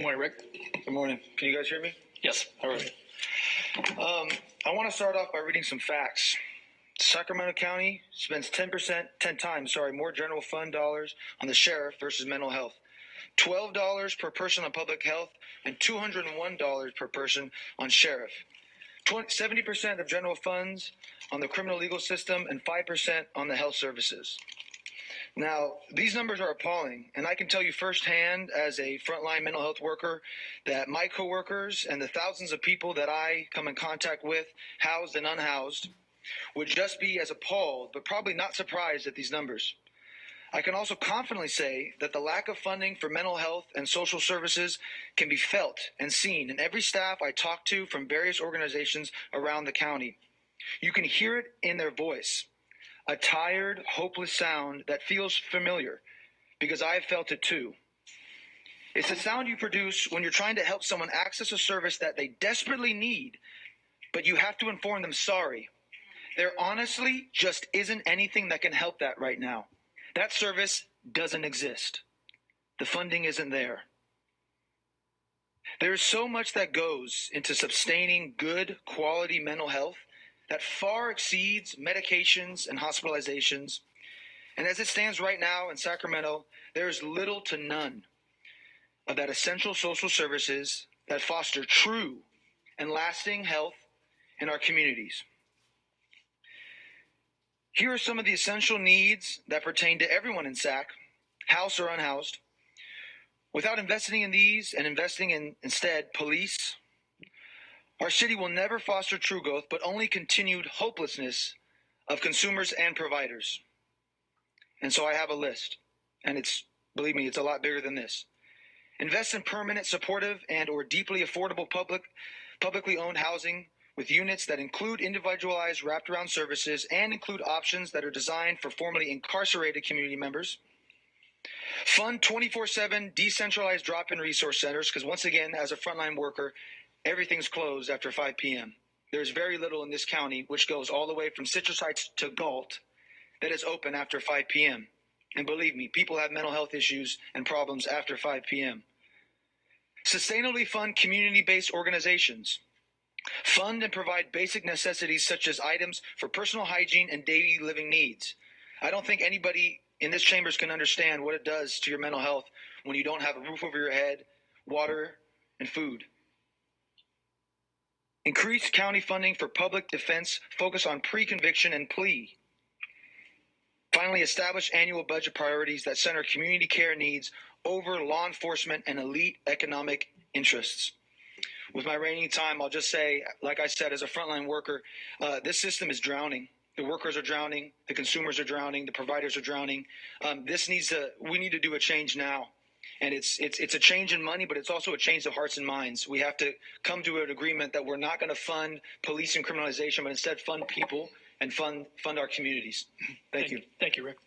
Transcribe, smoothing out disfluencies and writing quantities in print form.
Good morning, Rick. Good morning. Can you guys hear me? Yes. All right. I want to start off by reading some facts. Sacramento County spends 10 times more general fund dollars on the sheriff versus mental health. $12 per person on public health and $201 per person on sheriff. 70% of general funds on the criminal legal system and 5% on the health services. Now, these numbers are appalling, and I can tell you firsthand as a frontline mental health worker that my coworkers and the thousands of people that I come in contact with, housed and unhoused, would just be as appalled, but probably not surprised at these numbers. I can also confidently say that the lack of funding for mental health and social services can be felt and seen in every staff I talk to from various organizations around the county. You can hear it in their voice, a tired, hopeless sound that feels familiar because I've felt it too. It's the sound you produce when you're trying to help someone access a service that they desperately need, but you have to inform them, sorry, there honestly just isn't anything that can help that right now. That service doesn't exist. The funding isn't there. There is so much that goes into sustaining good quality mental health that far exceeds medications and hospitalizations. And as it stands right now in Sacramento, there is little to none of that essential social services that foster true and lasting health in our communities. Here are some of the essential needs that pertain to everyone in SAC, housed or unhoused. Without investing in these and investing in, instead, police, our city will never foster true growth, but only continued hopelessness of consumers and providers. And so I have a list, and believe me, it's a lot bigger than this. Invest in permanent, supportive, and or deeply affordable publicly owned housing with units that include individualized wrapped-around services and include options that are designed for formerly incarcerated community members. Fund 24/7 decentralized drop-in resource centers, because once again, as a frontline worker, everything's closed after 5 p.m. There's very little in this county, which goes all the way from Citrus Heights to Galt, that is open after 5 p.m. And believe me, people have mental health issues and problems after 5 p.m. Sustainably fund community-based organizations. Fund and provide basic necessities such as items for personal hygiene and daily living needs. I don't think anybody in this chambers can understand what it does to your mental health when you don't have a roof over your head, water, and food. Increase county funding for public defense, focus on pre-conviction and plea. Finally, establish annual budget priorities that center community care needs over law enforcement and elite economic interests. With my remaining time, I'll just say, like I said, as a frontline worker, this system is drowning. The workers are drowning. The consumers are drowning. The providers are drowning. We need to do a change now. And it's a change in money, but it's also a change of hearts and minds. We have to come to an agreement that we're not going to fund police and criminalization, but instead fund people and fund our communities. Thank you. Thank you, Rick.